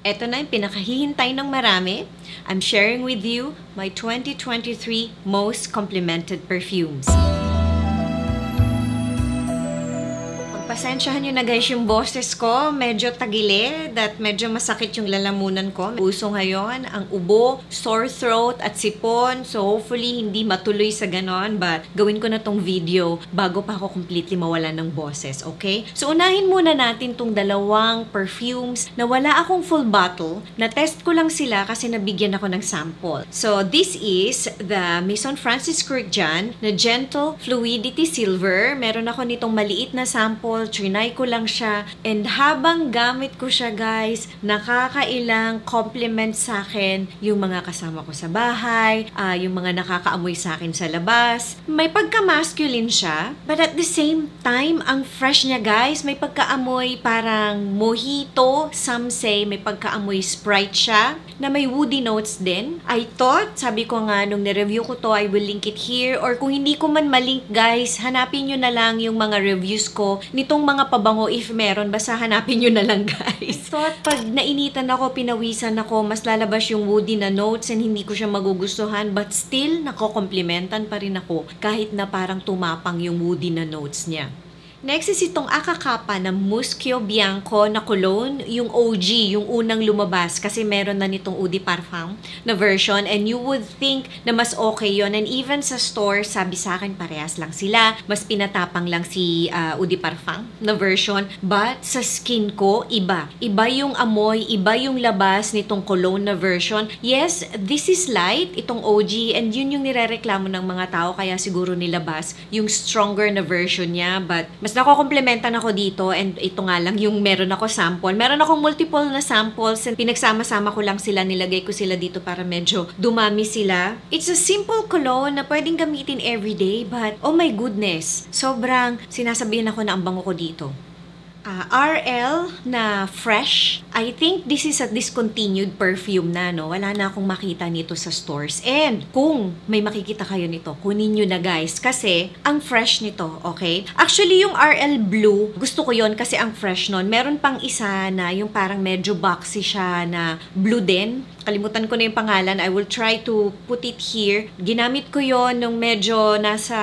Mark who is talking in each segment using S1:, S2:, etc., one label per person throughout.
S1: Eto na yung pinakahihintay ng marami. I'm sharing with you my 2023 most complimented perfumes. Pasensyahan nyo na guys yung boses ko. Medyo tagilid at medyo masakit yung lalamunan ko. Uso ngayon ang ubo, sore throat at sipon. So hopefully hindi matuloy sa ganon. But gawin ko na tong video bago pa ako completely mawalan ng boses. Okay? So unahin muna natin tong dalawang perfumes na wala akong full bottle. Na-test ko lang sila kasi nabigyan ako ng sample. So this is the Maison Francis Kurkdjian na Gentle Fluidity Silver. Meron ako nitong maliit na sample. Trinay ko lang siya. And habang gamit ko siya guys, nakakailang compliment sa akin yung mga kasama ko sa bahay, yung mga nakakaamoy sa akin sa labas. May pagka-masculine siya, but at the same time, ang fresh niya guys, may pagkaamoy parang mojito, some say may pagkaamoy Sprite siya, na may woody notes din. I thought, sabi ko nga nung nireview ko to, I will link it here, or kung hindi ko man malink guys, hanapin nyo na lang yung mga reviews ko nitong mga pabango, if meron, basta hanapin nyo na lang guys. So, pag nainitan ako, pinawisan ako, mas lalabas yung woody na notes and hindi ko siya magugustuhan, but still, nakokomplimentan pa rin ako kahit na parang tumapang yung woody na notes niya. Next is itong Akakapa na Muschio Bianco na cologne, yung OG, yung unang lumabas kasi meron na nitong Eau de Parfum na version and you would think na mas okay yon. And even sa store, sabi sa akin parehas lang sila, mas pinatapang lang si Eau de Parfum na version, but sa skin ko, iba. Iba yung amoy, iba yung labas nitong cologne na version. Yes, this is light, itong OG, and yun yung nirereklamo ng mga tao kaya siguro nilabas yung stronger na version niya, but mas nakokomplementan ako dito and ito nga lang yung meron ako sample. Meron akong multiple na samples and pinagsama-sama ko lang sila, nilagay ko sila dito para medyo dumami sila. It's a simple cologne na pwedeng gamitin everyday but oh my goodness, sobrang sinasabihan ako na ang bango ko dito. RL na fresh. I think this is a discontinued perfume na, no? Wala na akong makita nito sa stores. And kung may makikita kayo nito, kunin nyo na guys. Kasi ang fresh nito, okay? Actually, yung RL Blue, gusto ko yon kasi ang fresh nun. Meron pang isa na yung parang medyo boxy siya na blue din. Kalimutan ko na yung pangalan. I will try to put it here. Ginamit ko yon nung medyo nasa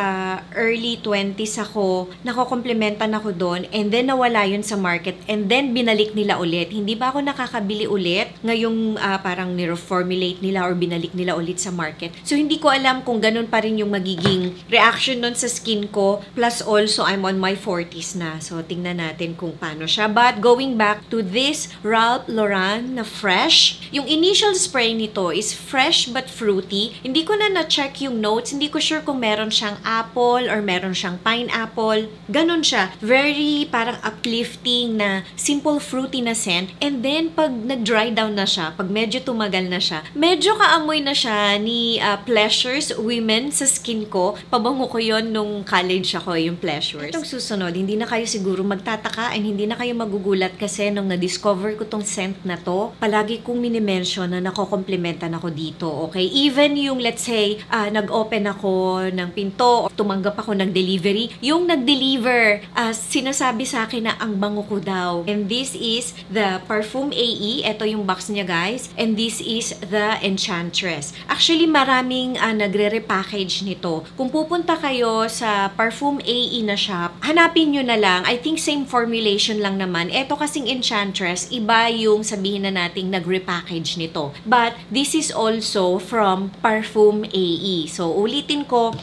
S1: early 20s ako. Nakokomplementan ako doon. And then nawala yun sa market. And then binalik nila ulit. Hindi ba ako nakakabili ulit? Ngayong parang nireformulate nila or binalik nila ulit sa market. So hindi ko alam kung ganun pa rin yung magiging reaction nun sa skin ko. Plus also I'm on my 40s na. So tingnan natin kung paano siya. But going back to this Ralph Lauren na fresh. Yung initial spray nito is fresh but fruity. Hindi ko na na-check yung notes. Hindi ko sure kung meron siyang apple or meron siyang pineapple. Ganon siya. Very parang uplifting na simple fruity na scent. And then pag nag-dry down na siya, pag medyo tumagal na siya, medyo kaamoy na siya ni Pleasures Women sa skin ko. Pabango ko yon nung college ako, yung Pleasures. Itong susunod, hindi na kayo siguro magtataka and hindi na kayo magugulat kasi nung na-discover ko tong scent na to, palagi kong minimension na nakokomplementan ako dito, okay? Even yung, let's say, nag-open ako ng pinto o tumanggap ako ng delivery, yung nag-deliver, sinasabi sa akin na ang bango ko daw. And this is the Parfum AE. Ito yung box niya, guys. And this is the Enchantress. Actually, maraming nagre-repackage nito. Kung pupunta kayo sa Parfum AE na shop, hanapin nyo na lang. I think same formulation lang naman. Ito kasing Enchantress, iba yung sabihin na nating nag-repackage nito. But this is also from Parfum AE. So, ulitin ko,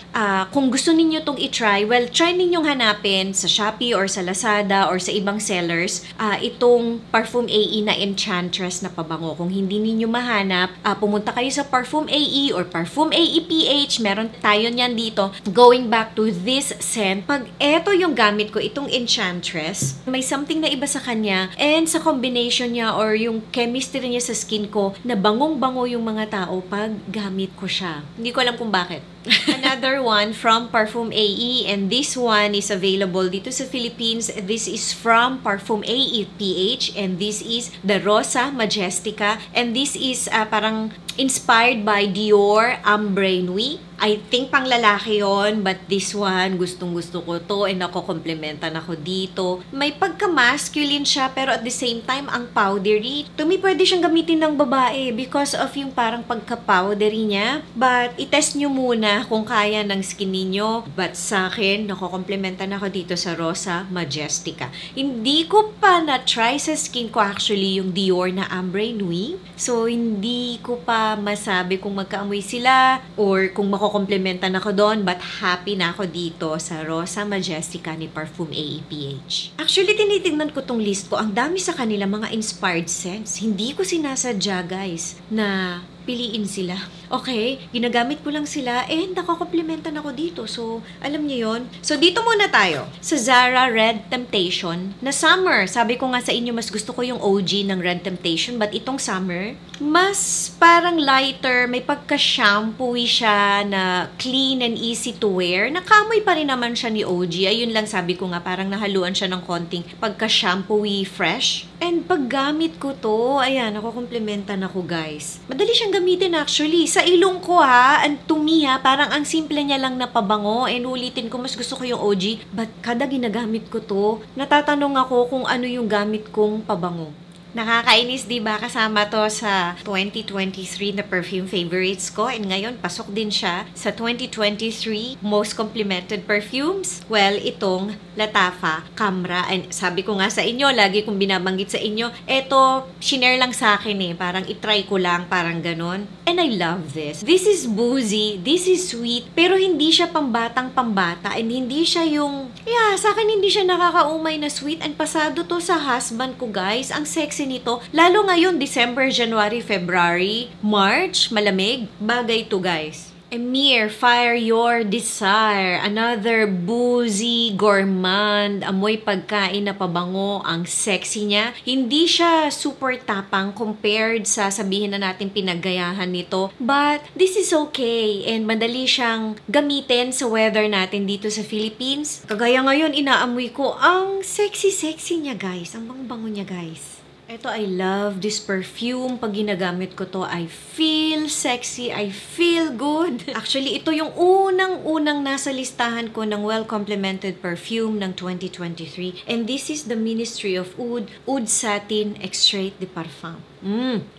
S1: kung gusto ninyo itong i-try, well, try ninyong hanapin sa Shopee or sa Lazada or sa ibang sellers, itong Parfum AE na Enchantress na pabango. Kung hindi ninyo mahanap, pumunta kayo sa Parfum AE or Parfum AE PH, meron tayo niyan dito. Going back to this scent, pag eto yung gamit ko, itong Enchantress, may something na iba sa kanya and sa combination niya or yung chemistry niya sa skin ko, na bangong-bango yung mga tao pag gamit ko siya. Hindi ko alam kung bakit. Another one from Parfum AE, and this one is available dito sa Philippines. This is from Parfum AE PH, and this is the Rosa Majestica, and this is parang Inspired by Dior Ambre Nuit. I think pang lalaki yon, but this one, gustong-gusto ko to and ako-komplementan ako dito. May pagka-masculine siya, pero at the same time, ang powdery. To me, pwede siyang gamitin ng babae because of yung parang pagka-powdery niya. But, itest nyo muna kung kaya ng skin ninyo. But sa akin, nako-komplementan ako dito sa Rosa Majestica. Hindi ko pa na-try sa skin ko actually yung Dior na Ambre Nuit. So, hindi ko pa masabi kung magkaamoy sila or kung komplementan ako doon, but happy na ako dito sa Rosa Majestica ni Parfum AEPH. Actually, tinitingnan ko tong list ko. Ang dami sa kanila mga inspired scents. Hindi ko sinasadya, guys, na piliin sila. Okay, ginagamit ko lang sila and nakakomplementan ako dito. So, alam niyo yon. So, dito muna tayo sa Zara Red Temptation na summer. Sabi ko nga sa inyo, mas gusto ko yung OG ng Red Temptation, but itong summer, mas parang lighter, may pagka-shampooy siya na clean and easy to wear. Nakamoy pa rin naman siya ni OG. Ayun lang sabi ko nga, parang nahaluan siya ng konting pagka-shampooy fresh. And paggamit ko to, ayan, nakukomplementan ako, guys. Madali siyang gamitin actually. Sa ilong ko and to me parang ang simple niya lang na pabango. And ulitin ko, mas gusto ko yung OG. But kada ginagamit ko to, natatanong ako kung ano yung gamit kong pabango. Nakakainis, diba? Kasama to sa 2023 na perfume favorites ko. And ngayon, pasok din siya sa 2023 most complimented perfumes. Well, itong Lattafa Camra. And sabi ko nga sa inyo, lagi kong binabanggit sa inyo, eto, shinare lang sa akin parang itry ko lang, parang ganon. And I love this. This is boozy, this is sweet, pero hindi siya pambatang-pambata. And hindi siya yung, sa akin hindi siya nakakaumay na sweet. And pasado to sa husband ko, guys. Ang sexy nito. Lalo ngayon, December, January, February, March, malamig. Bagay to, guys. Emir, Fire Your Desire. Another boozy, gourmand, amoy pagkain na pabango. Ang sexy niya. Hindi siya super tapang compared sa sabihin na natin pinaggayahan nito. But, this is okay. And madali siyang gamitin sa weather natin dito sa Philippines. Kagaya ngayon, inaamoy ko. Ang sexy-sexy niya, guys. Ang bango-bango niya, guys. Ito, I love this perfume. Pag ginagamit ko to, I feel sexy, I feel good. Actually, ito yung unang-unang nasa listahan ko ng well-complemented perfume ng 2023. And this is the Ministry of Oud, Oud Satin Extrait de Parfum.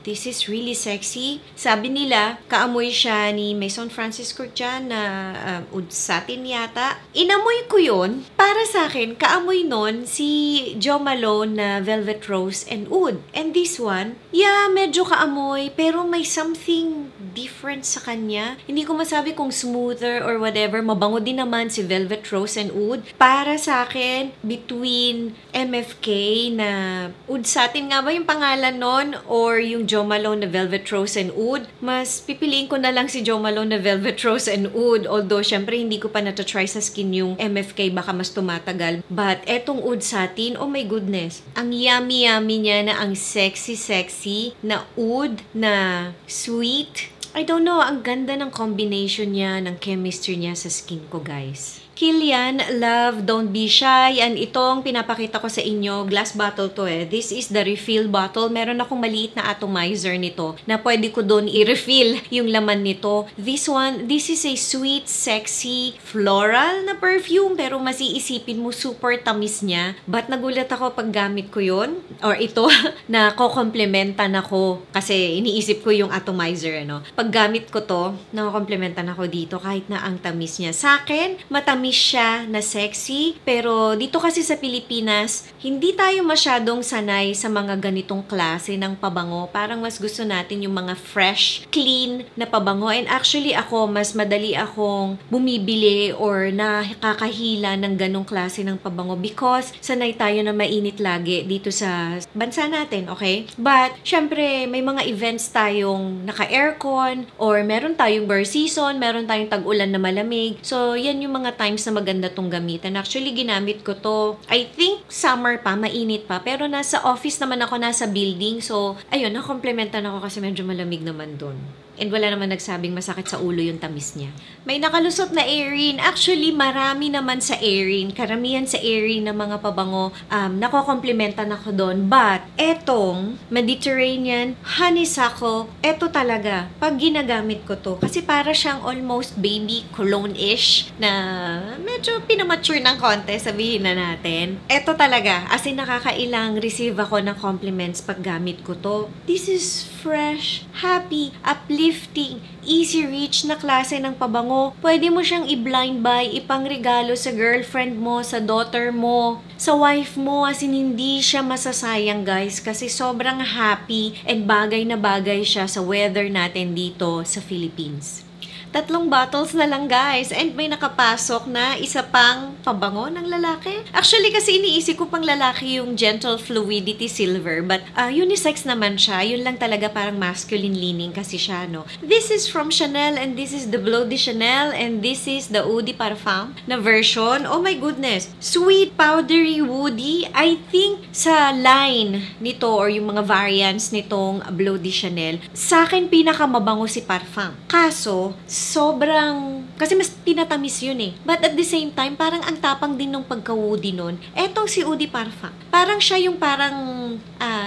S1: This is really sexy. Sabi nila, kaamoy siya ni Maison Francis Kurkdjian na Oud Satin yata. Inamoy ko yun. Para sa akin, kaamoy nun si Jo Malone na Velvet Rose and Oud. And this one, medyo kaamoy, pero may something different sa kanya. Hindi ko masabi kung smoother or whatever. Mabango din naman si Velvet Rose and Oud. Para sa akin, between MFK na Oud Satin nga ba yung pangalan nun? Or yung Jo Malone na Velvet Rose and Oud, mas pipiliin ko na lang si Jo Malone na Velvet Rose and Oud. Although, syempre, hindi ko pa natatry sa skin yung MFK, baka mas tumatagal. But, etong Oud Satin, oh my goodness. Ang yummy-yummy niya na ang sexy-sexy na oud, na sweet. I don't know, ang ganda ng combination niya, ng chemistry niya sa skin ko, guys. Kilian Love Don't Be Shy. And itong pinapakita ko sa inyo, glass bottle to This is the refill bottle. Meron akong maliit na atomizer nito na pwede ko doon i-refill yung laman nito. This one, this is a sweet, sexy, floral na perfume. Pero mas iisipin mo, super tamis niya. But nagulat ako pag gamit ko yun, or ito, na ko-complementan ako. Kasi iniisip ko yung atomizer, Pag gamit ko to, nakakomplementan ako dito kahit na ang tamis niya. Sa akin, matamis siya na sexy, pero dito kasi sa Pilipinas, hindi tayo masyadong sanay sa mga ganitong klase ng pabango. Parang mas gusto natin yung mga fresh, clean na pabango. And actually ako, mas madali akong bumibili or nakakahila ng ganong klase ng pabango because sanay tayo na mainit lagi dito sa bansa natin, okay? But, syempre, may mga events tayong naka-aircon or meron tayong burr season, meron tayong tag-ulan na malamig. So, yan yung mga times na maganda tong gamitan. Actually, ginamit ko to, I think, summer pa, mainit pa. Pero nasa office naman ako, nasa building. So, ayun, nakomplementan ako kasi medyo malamig naman dun. And wala naman nagsabing masakit sa ulo yung tamis niya. May nakalusot na Erin. Actually, marami naman sa Erin. Karamihan sa Erin na mga pabango, nakokomplementan ako doon. But, etong Mediterranean Honeysuckle, eto talaga, pag ginagamit ko to, kasi para siyang almost baby cologne-ish na medyo pinamature ng konti, sabihin na natin. Eto talaga, as in nakakailang receive ako ng compliments pag gamit ko to. This is fresh, happy, uplifting, easy reach na klase ng pabango. Pwede mo siyang i-blind buy, ipangregalo sa girlfriend mo, sa daughter mo, sa wife mo, as in hindi siya masasayang guys kasi sobrang happy and bagay na bagay siya sa weather natin dito sa Philippines. 3 bottles na lang guys. And may nakapasok na isa pang pabango ng lalaki. Actually kasi iniisip ko pang lalaki yung Gentle Fluidity Silver. But unisex naman siya. Yun lang talaga parang masculine leaning kasi siya, no? This is from Chanel and this is the Bleu de Chanel and this is the Eau de Parfum na version. Oh my goodness. Sweet, powdery, woody. I think sa line nito or yung mga variants nitong Bleu de Chanel, sa akin pinakamabango si Parfum. Kaso, sobrang, kasi mas tinatamis yun eh. But at the same time, parang ang tapang din ng pagka-woody nun. Etong si Eau de Parfum, parang siya yung parang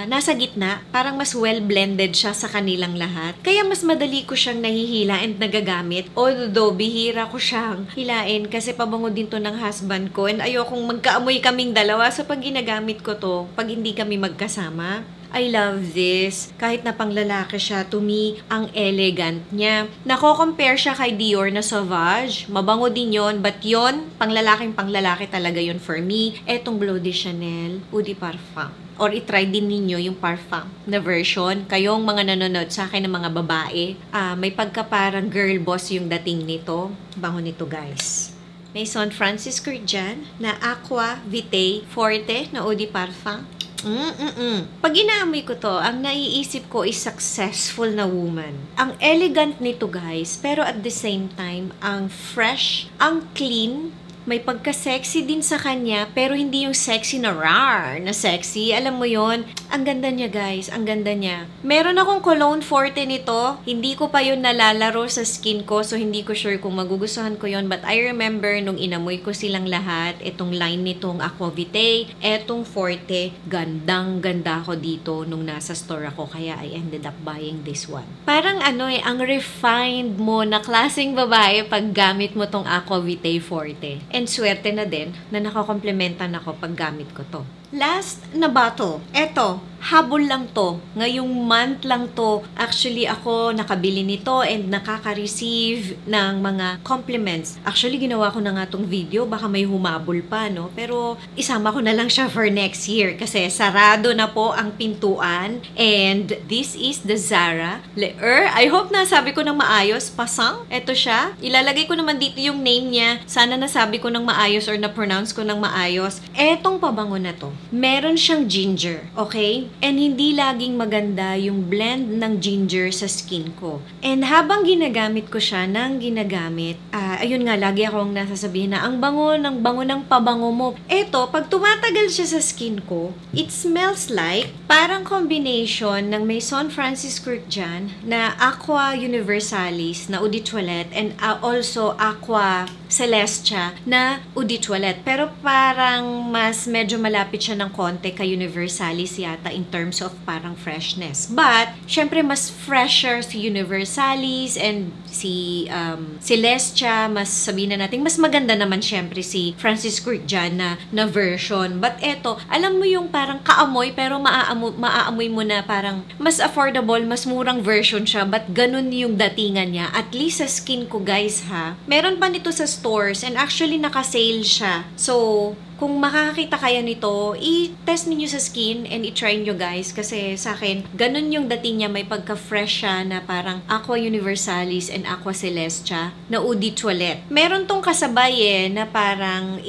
S1: nasa gitna. Parang mas well-blended siya sa kanilang lahat. Kaya mas madali ko siyang nahihila and nagagamit. Although, bihira ko siyang hilain kasi pabango din to ng husband ko. And ayokong magkaamoy kaming dalawa sa pag ginagamit ko to pag hindi kami magkasama. I love this. Kahit na panglalaki siya, to me, ang elegant niya. Nako-compare siya kay Dior na Sauvage. Mabango din yon, but yon, panglalaki talaga yon for me. Etong Bleu de Chanel, Eau de Parfum. Or itry din ninyo yung Parfum na version. Kayong mga nanonood sa akin ng mga babae, may pagka parang girl boss yung dating nito. Bango nito guys. Maison Francis Kurkdjian na Aqua Vitae Forte na Eau de Parfum. Pag inaamoy ko to, ang naiisip ko is successful na woman. Ang elegant nito guys, pero at the same time, ang fresh, ang clean, may pagka-sexy din sa kanya, pero hindi yung sexy na rar na sexy. Alam mo yon, ang ganda niya guys, ang ganda niya. Meron akong cologne forte nito, hindi ko pa yun nalalaro sa skin ko, so hindi ko sure kung magugustuhan ko yon. But I remember nung inamoy ko silang lahat, itong line nitong Aqua Vitae, etong forte, gandang-ganda ako dito nung nasa store ako, kaya I ended up buying this one. Parang ang refined mo na klaseng babae pag gamit mo tong Aqua Vitae forte. And swerte na din na nakakomplementan ako pag gamit ko to. Last na bottle. Eto, habol lang to. Ngayong month lang to. Actually, ako nakabili nito and nakaka-receive ng mga compliments. Actually, ginawa ko na nga tong video. Baka may humabol pa, no? Pero isama ko na lang siya for next year kasi sarado na po ang pintuan. And this is the Zara Leer. I hope nasabi ko ng maayos. Pasang. Eto siya. Ilalagay ko naman dito yung name niya. Sana nasabi ko ng maayos or na-pronounce ko ng maayos. Etong pabango na to, meron siyang ginger, okay? And hindi laging maganda yung blend ng ginger sa skin ko. And habang ginagamit ko siya ayun nga, lagi akong nasasabihin na ang bango ng pabango mo. Eto, pag tumatagal siya sa skin ko, it smells like parang combination ng Maison Francis Kurkdjian na Aqua Universalis na Eau de Toilette and also Aqua Celestia na Eau de Toilette. Pero parang mas medyo malapit siya ng konti kay Universalis yata in terms of parang freshness. But, syempre mas fresher si Universalis and si Celestia, mas sabihin na natin, mas maganda naman syempre si Francis Kurkdjian na version. But eto, alam mo yung parang kaamoy pero maaamoy mo na parang mas affordable, mas murang version siya, but ganun yung datingan niya. At least sa skin ko guys ha. Meron pa nito sa stores and actually naka-sale siya. So, kung makakakita kayo nito, i-test niyo sa skin and i-try nyo guys. Kasi sa akin, ganun yung dating niya. May pagka-fresh siya na parang Aqua Universalis and Aqua Celestia na Eau de Toilette. Meron tong kasabay na parang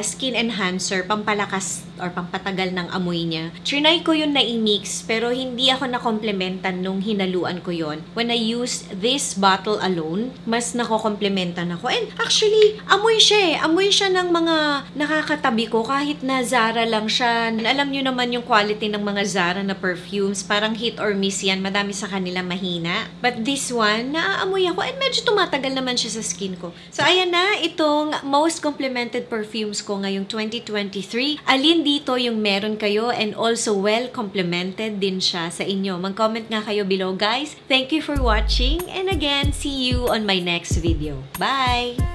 S1: skin enhancer, pampalakas or pampatagal ng amoy niya. Trinay ko yun na i-mix pero hindi ako na-komplementan nung hinaluan ko yon. When I used this bottle alone, mas nako-komplementan ako. And actually, amoy siya eh. Amoy siya ng mga nakakatabi ko kahit na Zara lang siya. Alam nyo naman yung quality ng mga Zara na perfumes. Parang hit or miss yan. Madami sa kanila mahina. But this one, naaamoy ako and medyo tumatagal naman siya sa skin ko. So ayan na, itong most complimented perfumes ko ngayong 2023. Alin dito yung meron kayo and also well complemented din siya sa inyo. Mag-comment nga kayo below guys. Thank you for watching and again, see you on my next video. Bye!